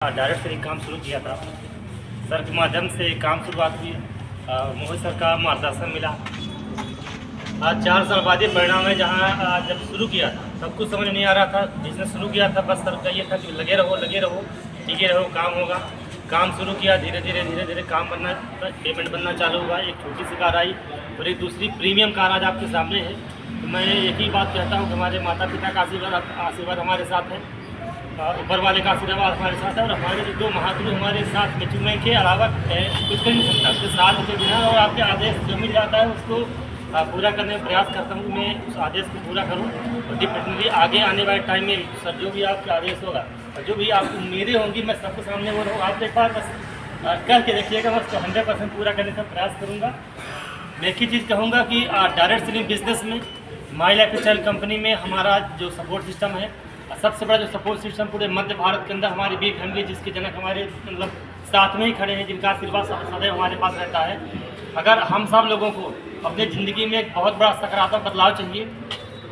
Direct से काम शुरू किया था। सर के माध्यम से काम शुरुआत हुई। मोहित सर का मार्गदर्शन मिला। आज 4 साल बाद ये परिणाम है। जहाँ जब शुरू किया था तब कुछ समझ नहीं आ रहा था। बिजनेस शुरू किया था, बस सर का ये था कि लगे रहो टिके रहो, काम होगा। काम शुरू किया, धीरे धीरे काम बनना, पेमेंट बनना चालू हुआ। एक छोटी सी कार आई और एक दूसरी प्रीमियम कार आज आपके सामने है। तो मैं एक ही बात कहता हूँ कि हमारे माता पिता का आशीर्वाद हमारे साथ है, ऊपर वाले का आशीर्वाद हमारे साथ है, और हमारे जो 2 महागुरु हमारे साथ में, मैं के अलावा कुछ कर नहीं सकता। उसके साथ के बिना और आपके आदेश जो मिल जाता है उसको पूरा करने का प्रयास करता हूँ कि मैं उस आदेश को पूरा करूँ। और डिफिनेटली आगे आने वाले टाइम में सर जो भी आपका आदेश होगा और जो भी आपकी उम्मीदें होंगी, मैं सबके सामने वो रहूँ। आप एक बार बस करके देखिएगा, मैं उसको 100% पूरा करने का प्रयास करूँगा। मैं एक ही चीज़ कहूँगा कि डायरेक्ट सेलिंग बिजनेस में, माई लाइफ स्टाइल कंपनी में हमारा जो सपोर्ट सिस्टम है, सबसे बड़ा जो सपोर्ट सिस्टम पूरे मध्य भारत के अंदर हमारी बी फैमिली, जिसके जनक हमारे मतलब साथ में ही खड़े हैं, जिनका आशीर्वाद सदैव हमारे पास रहता है। अगर हम सब लोगों को अपनी ज़िंदगी में एक बहुत बड़ा सकारात्मक बदलाव चाहिए,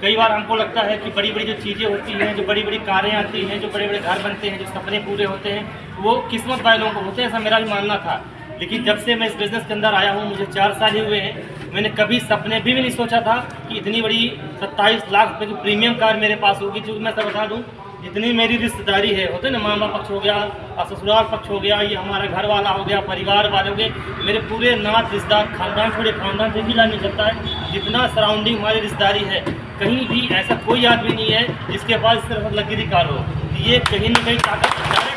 कई बार हमको लगता है कि बड़ी बड़ी जो चीज़ें होती हैं, जो बड़ी बड़ी कारें आती हैं, जो बड़े बड़े घर बनते हैं, जो सपने पूरे होते हैं, वो किस्मत वालों को होते हैं, ऐसा मेरा भी मानना था। लेकिन जब से मैं इस बिज़नेस के अंदर आया हूँ, मुझे 4 साल ही हुए हैं, मैंने कभी सपने भी नहीं सोचा था कि इतनी बड़ी 27 लाख रुपये की प्रीमियम कार मेरे पास होगी। जो मैं सब बता दूँ, जितनी मेरी रिश्तेदारी है, होते ना, मामा पक्ष हो गया, ससुराल पक्ष हो गया, ये हमारा घर वाला हो गया, परिवार वाले हो गए, मेरे पूरे नात रिश्तेदार, खानदान छोड़े खानदान से भी ला नहीं सकता है। जितना सराउंडिंग हमारी रिश्तेदारी है, कहीं भी ऐसा कोई आदमी नहीं है जिसके पास इस तरह लग्जरी कार हो। ये कहीं ना कहीं ताकत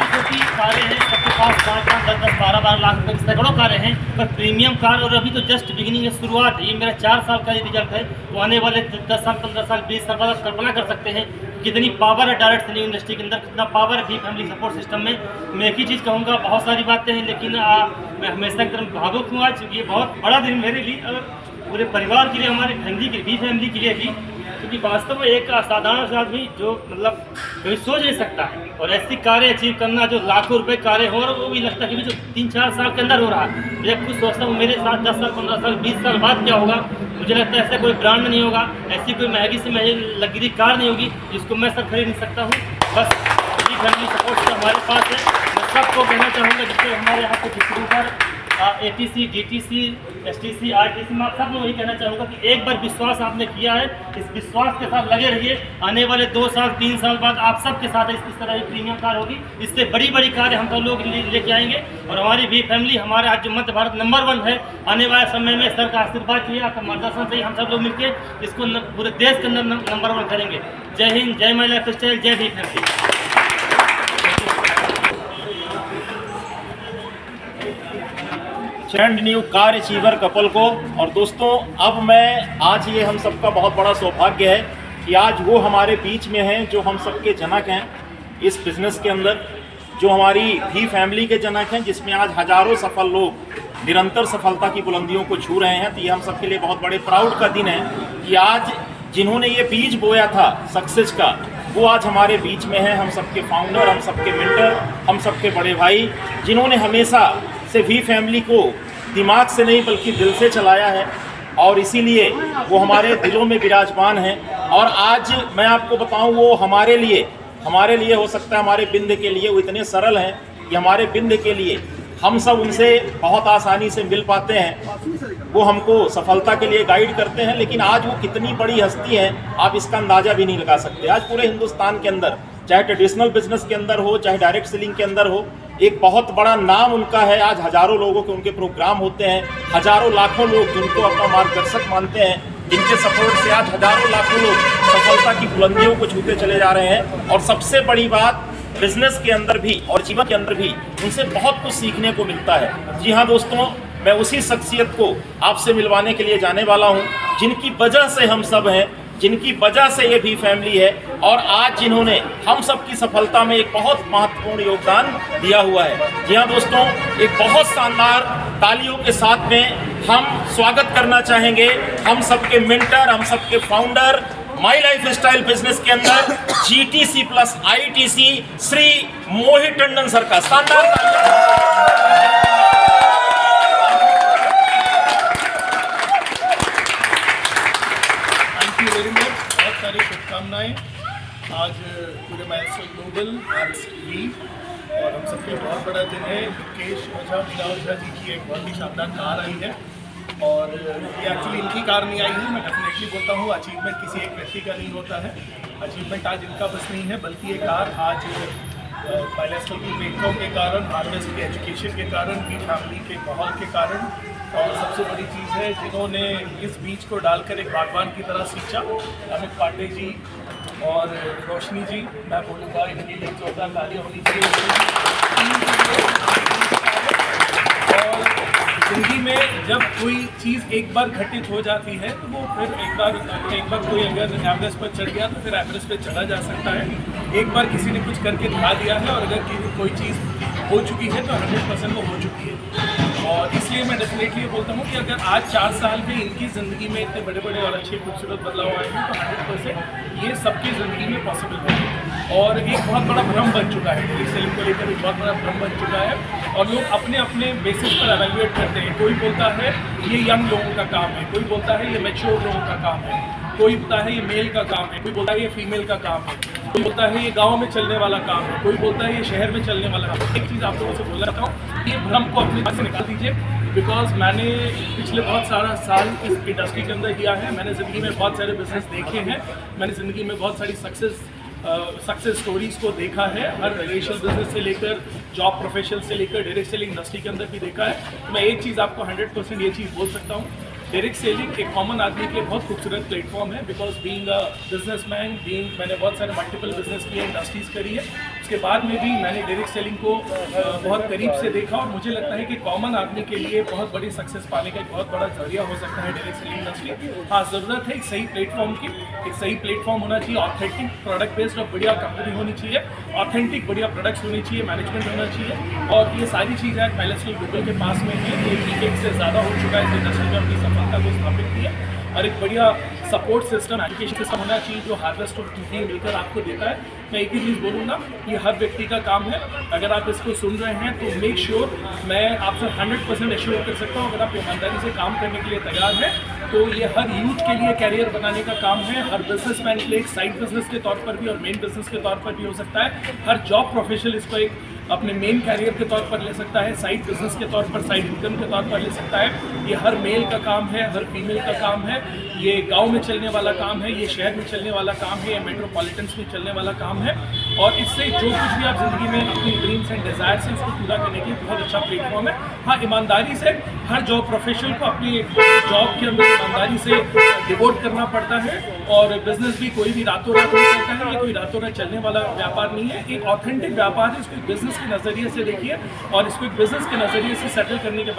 छोटी कारें हैं, सबके पास 5-5, 10-10, 12-12 लाख रुपये की सैकड़ों कारें हैं, पर प्रीमियम कार, और अभी तो जस्ट बिगिनिंग है, शुरुआत है। ये मेरा 4 साल का रिजल्ट है। तो आने वाले 10 साल, 15 साल, 20 साल बाद आप कल्पना कर सकते हैं कितनी पावर है डायरेक्ट सेलिंग इंडस्ट्री के अंदर, कितना पावर है भी फैमिली सपोर्ट सिस्टम में। मैं एक ही चीज़ कहूँगा, बहुत सारी बातें हैं, लेकिन मैं हमेशा की तरफ भावुक हूँ आज। ये बहुत बड़ा दिन मेरे लिए और पूरे परिवार के लिए, हमारी फैमिली के भी फैमिली के लिए भी, क्योंकि वास्तव में एक साधारण सा आदमी जो मतलब कभी सोच नहीं सकता है, और ऐसी कारें अचीव करना जो लाखों रुपए कारें हो, और वो भी लगता है कि जो 3-4 साल के अंदर हो रहा है। मुझे खुद सोचता हूँ मेरे साथ 10 साल, 15 साल, 20 साल बाद क्या होगा। मुझे लगता है ऐसा कोई ब्रांड नहीं होगा, ऐसी कोई महंगी से महंगी लग्जरी कार नहीं होगी जिसको मैं सर खरीद नहीं सकता हूँ। बस ये फैमिली सपोर्ट हमारे पास है। मैं सबको कहना चाहूँगा, जिससे हमारे यहाँ पे distributor, ATC, DTC, STC, RTC, मैं आप सब वही कहना चाहूँगा कि एक बार विश्वास आपने किया है, इस विश्वास के साथ लगे रहिए। आने वाले 2 साल, 3 साल बाद आप सबके साथ इस तरह की प्रीमियम कार होगी। इससे बड़ी बड़ी कारें हम सब लोग लेके आएंगे, और हमारी भी फैमिली, हमारे आज जो मध्य भारत नंबर 1 है, आने वाले समय में सर का आशीर्वाद चाहिए, आपका मार्गदर्शन चाहिए, हम सब लोग मिलकर इसको पूरे देश के अंदर नंबर 1 करेंगे। जय हिंद, जय माई लाइफ स्टाइल, जय भी family. Brand new car achiever couple को। और दोस्तों, अब मैं आज ये हम सबका बहुत बड़ा सौभाग्य है कि आज वो हमारे बीच में हैं जो हम सबके जनक हैं इस बिज़नेस के अंदर, जो हमारी भी फैमिली के जनक हैं, जिसमें आज हज़ारों सफल लोग निरंतर सफलता की बुलंदियों को छू रहे हैं। तो ये हम सबके लिए बहुत बड़े प्राउड का दिन है कि आज जिन्होंने ये बीज बोया था सक्सेस का, वो आज हमारे बीच में हैं। हम सबके फाउंडर, हम सबके मेंटर, हम सबके बड़े भाई, जिन्होंने हमेशा से भी फैमिली को दिमाग से नहीं बल्कि दिल से चलाया है, और इसीलिए वो हमारे दिलों में विराजमान हैं। और आज मैं आपको बताऊं, वो हमारे लिए हो सकता है, हमारे बिंद के लिए वो इतने सरल हैं कि हमारे बिंद के लिए हम सब उनसे बहुत आसानी से मिल पाते हैं। वो हमको सफलता के लिए गाइड करते हैं। लेकिन आज वो कितनी बड़ी हस्ती है, आप इसका अंदाज़ा भी नहीं लगा सकते। आज पूरे हिंदुस्तान के अंदर, चाहे ट्रेडिशनल बिजनेस के अंदर हो, चाहे डायरेक्ट सेलिंग के अंदर हो, एक बहुत बड़ा नाम उनका है। आज हज़ारों लोगों के उनके प्रोग्राम होते हैं, हज़ारों लाखों लोग जिनको अपना मार्गदर्शक मानते हैं, जिनके सपोर्ट से आज हज़ारों लाखों लोग सफलता की बुलंदियों को छूते चले जा रहे हैं। और सबसे बड़ी बात, बिजनेस के अंदर भी और जीवन के अंदर भी उनसे बहुत कुछ सीखने को मिलता है। जी हाँ दोस्तों, मैं उसी शख्सियत को आपसे मिलवाने के लिए जाने वाला हूँ, जिनकी वजह से हम सब हैं, जिनकी वजह से ये भी फैमिली है, और आज जिन्होंने हम सब की सफलता में एक बहुत महत्वपूर्ण योगदान दिया हुआ है। जी हाँ दोस्तों, एक बहुत शानदार तालियों के साथ में हम स्वागत करना चाहेंगे हम सबके मेंटर, हम सबके founder, my life style business के अंदर GTC प्लस ITC श्री मोहित टंडन सर का। शानदार थैंक यू वेरी मच। बहुत सारी शुभकामनाएं। आज पूरे माइलस्टोन ग्लोबल वी और हम सबके बहुत बड़ा दिन है। मुकेश ओझा मीना ओझा जी की एक बहुत ही शानदार कार आई है और ये एक्चुअली इनकी कार नहीं आई है। मैं डेफिनेटली बोलता हूँ अचीवमेंट किसी एक व्यक्ति का नहीं होता है। अचीवमेंट आज इनका बस नहीं है, बल्कि ये कार आज माइलस्टोन की प्लेटफॉर्म के कारण, हार्वेस्ट के एजुकेशन के कारण, की फैमिली के माहौल के कारण, और सबसे बड़ी चीज़ है जिन्होंने इस बीज को डालकर एक बागवान की तरह सींचा, अमित पांडे जी और रोशनी जी। मैं बोलूँगा इनके लिए जोरदार तालियां होनी चाहिए। और ज़िंदगी में जब कोई चीज़ एक बार घटित हो जाती है तो वो फिर एक बार कोई अगर एवरेज पर चढ़ गया तो फिर एवरेज पर चढ़ा जा सकता है। एक बार किसी ने कुछ करके दिखा दिया है और अगर कोई चीज़ हो चुकी है तो 100% वो हो चुकी है। और इसलिए मैं डेफिनेटली ये बोलता हूँ कि अगर आज 4 साल में इनकी ज़िंदगी में इतने बड़े बड़े और अच्छे खूबसूरत बदलाव आए हैं तो 100% ये सबकी ज़िंदगी में पॉसिबल है। और एक बहुत बड़ा भ्रम बन चुका है, डेली सेलिंग को लेकर एक बहुत बड़ा भ्रम बन चुका है और लोग अपने अपने बेसिस पर एवेल्युएट करते हैं। कोई बोलता है ये यंग लोगों का काम है, कोई बोलता है ये मैच्योर लोगों का काम है, कोई बोलता है ये मेल का काम है, कोई बोलता है ये फीमेल का काम है, कोई बोलता है ये गांव में चलने वाला काम है, कोई बोलता है ये शहर में चलने वाला काम है। एक चीज़ आप लोगों से बोल रहा हूँ, ये भ्रम को अपने पास से निकाल दीजिए। बिकॉज मैंने पिछले बहुत सारा साल इस इंडस्ट्री के अंदर किया है। मैंने ज़िंदगी में बहुत सारे बिजनेस देखे हैं, मैंने ज़िंदगी में बहुत सारी सक्सेस स्टोरीज़ को देखा है, हर रेशियल बिजनेस से लेकर जॉब प्रोफेशन से लेकर डायरेक्ट सेलिंग इंडस्ट्री के अंदर भी देखा है। तो मैं एक चीज़ आपको 100% ये चीज़ बोल सकता हूँ, डायरेक्ट सेलिंग एक कॉमन आदमी के लिए बहुत खूबसूरत प्लेटफॉर्म है। बिकॉज बीइंग अ बिजनेसमैन, मैंने बहुत सारे मल्टीपल बिजनेस किए, इंडस्ट्रीज़ करी है, उसके बाद में भी मैंने डायरेक्ट सेलिंग को बहुत करीब से देखा और मुझे लगता है कि कॉमन आदमी के लिए बहुत बड़ी सक्सेस पाने का एक बहुत बड़ा जरिया हो सकता है डायरेक्ट सेलिंग इंडस्ट्री। हाँ, ज़रूरत है एक सही प्लेटफॉर्म की, एक सही प्लेटफॉर्म होना चाहिए, ऑथेंटिक प्रोडक्ट बेस्ड और बढ़िया कंपनी होनी चाहिए, ऑथेंटिक बढ़िया प्रोडक्ट्स होनी चाहिए, मैनेजमेंट होना चाहिए। और ये सारी चीज़ें आज माइलस्टोन ग्लोबल के पास में है। एक डिकेड से ज़्यादा हो चुका है इस इंडस्ट्री में अपनी सफलता को स्थापित किया और एक बढ़िया सपोर्ट सिस्टम, एजुकेशन सिस्टम होना चाहिए जो हार्वेस्ट और टीम मिलकर आपको देता है। मैं एक ही चीज़ बोलूँगा, ये हर व्यक्ति का काम है। अगर आप इसको सुन रहे हैं तो मेक श्योर, मैं आपसे 100% एश्योर कर सकता हूँ, अगर आप ईमानदारी से काम करने के लिए तैयार हैं तो ये हर यूथ के लिए कैरियर बनाने का काम है, हर बिजनेसमैन के लिए एक साइड बिजनेस के तौर पर भी और मेन बिजनेस के तौर पर भी हो सकता है, हर जॉब प्रोफेशनल इसको एक अपने मेन कैरियर के तौर पर ले सकता है, साइड बिजनेस के तौर पर, साइड इनकम के तौर पर ले सकता है। ये हर मेल का काम है, हर फीमेल का काम है, ये गांव में चलने वाला काम है, ये शहर में चलने वाला काम है, ये मेट्रोपॉलिटन्स में चलने वाला काम है। और इससे जो कुछ भी आप ज़िंदगी में अपनी ड्रीम्स एंड डिज़ायर्स हैं उसको पूरा करने के लिए बहुत अच्छा प्लेटफॉर्म है। हाँ, ईमानदारी से हर जॉब प्रोफेशनल को अपनी जॉब के अंदर ईमानदारी से डिवोट करना पड़ता है और बिजनेस भी कोई भी रातों रात नहीं करता है, ये कोई रातों रात चलने वाला व्यापार नहीं है, एक ऑथेंटिक व्यापार है। इसको एक बिजनेस के नज़रिए से देखिए और इसको एक बिजनेस के नज़रिए से सेटल करने के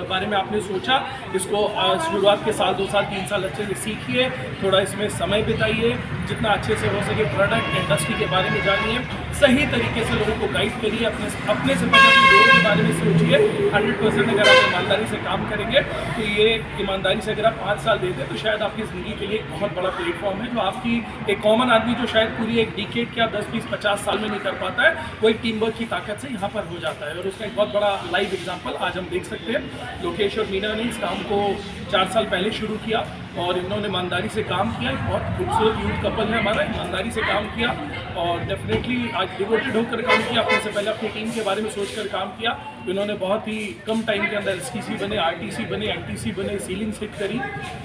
बारे में आपने सोचा, इसको शुरुआत के साल 2 साल 3 साल अच्छे से सीखिए, थोड़ा इसमें समय बिताइए, जितना अच्छे से हो सके प्रोडक्ट इंडस्ट्री के बारे में जानिए, सही तरीके से लोगों को गाइड करिए, अपने से पहले अपने लोगों के बारे में सोचिए। 100% अगर आप ईमानदारी से काम करेंगे तो ये ईमानदारी से अगर आप 5 साल देते हैं तो शायद आपकी ज़िंदगी के लिए एक बहुत बड़ा प्लेटफॉर्म है जो आपकी एक कॉमन आदमी जो शायद पूरी एक डिकेड क्या 10, 20, 50 साल में नहीं कर पाता है, वो एक टीम वर्क की ताकत से यहाँ पर हो जाता है। और उसका एक बहुत बड़ा लाइव एग्जाम्पल आज हम देख सकते हैं। लोकेश और मीना ने इस काम को 4 साल पहले शुरू किया और इन्होंने ईमानदारी से काम किया। एक बहुत खूबसूरत यूथ कपल है हमारा, ईमानदारी से काम किया और डेफिनेटली आज डिवोटेड होकर काम किया, अपने से पहले अपनी टीम के बारे में सोचकर काम किया। इन्होंने बहुत ही कम टाइम के अंदर STC बने, RTC बने, NTC बने, सीलिंग हिट करी,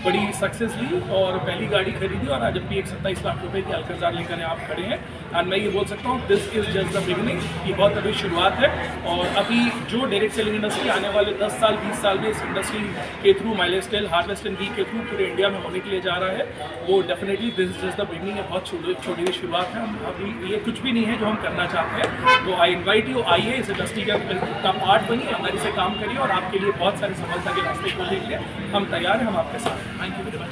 बड़ी सक्सेस ली और पहली गाड़ी खरीदी और आज अपनी एक 27 लाख रुपए की अल्कज़ार लेकर आप खड़े हैं। एंड मैं ये बोल सकता हूँ this is just the beginning, ये बहुत अभी शुरुआत है। और अभी जो डायरेक्ट सेलिंग इंडस्ट्री आने वाले 10 साल 20 साल में इस इंडस्ट्री के through milestone harvest and we के थ्रू पूरे इंडिया में होने के लिए जा रहा है, वो definitely this is just the beginning है, बहुत छोटी शुरुआत है। हम अभी ये कुछ भी नहीं है जो हम करना चाहते हैं, तो आई इनवाइट यू, आइए इस इंडस्ट्री का पार्ट बनिए, हमारे से काम करिए और आपके लिए बहुत सारी सफलता के रास्ते खोलने के लिए हम तैयार हैं, हम आपके साथ। थैंक यू वेरी मच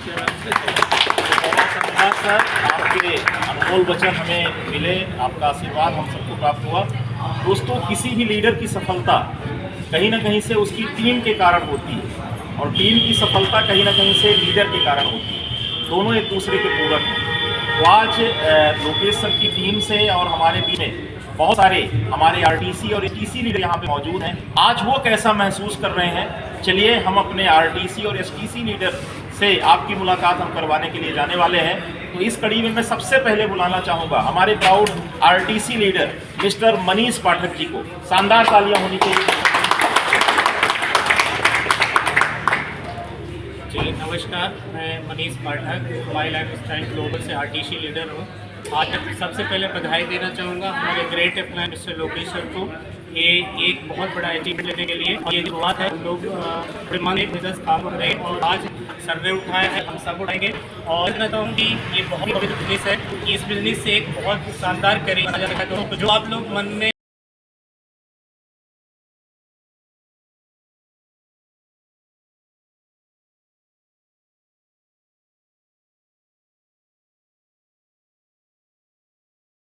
धन्यवाद सर, आपके अनमोल वचन हमें मिले, आपका आशीर्वाद हम सबको प्राप्त हुआ। दोस्तों, किसी भी लीडर की सफलता कहीं ना कहीं से उसकी टीम के कारण होती है और टीम की सफलता कहीं ना कहीं से लीडर के कारण होती है, दोनों एक दूसरे के पूरक हैं। तो आज लोकेश सर की टीम से और हमारे बीच में बहुत सारे हमारे RTC और STC लीडर यहाँ पे मौजूद हैं। आज वो कैसा महसूस कर रहे हैं, चलिए हम अपने RTC और STC लीडर से आपकी मुलाकात हम करवाने के लिए जाने वाले हैं। तो इस कड़ी में मैं सबसे पहले बुलाना चाहूँगा हमारे proud RTC leader mister Manish Pathak ji को। शानदार तालियां होनी चाहिए। जी नमस्कार, मैं Manish Pathak my lifestyle global से आरटीसी लीडर हूँ। आज सबसे पहले बधाई देना चाहूँगा हमारे great upline mister Lokesh sir को। ये एक बहुत बड़ा अचीवमेंट लेने के लिए, और ये जो बात है हम लोग प्रमाणित बिजनेस काम कर रहे हैं और आज सर्वे उठाया है, हम सब उठाएंगे। और मैं कहता हूँ कि ये बहुत पवित्र बिजनेस है, इस बिजनेस से एक बहुत शानदार करियर आ जाता है। तो जो आप लोग मन में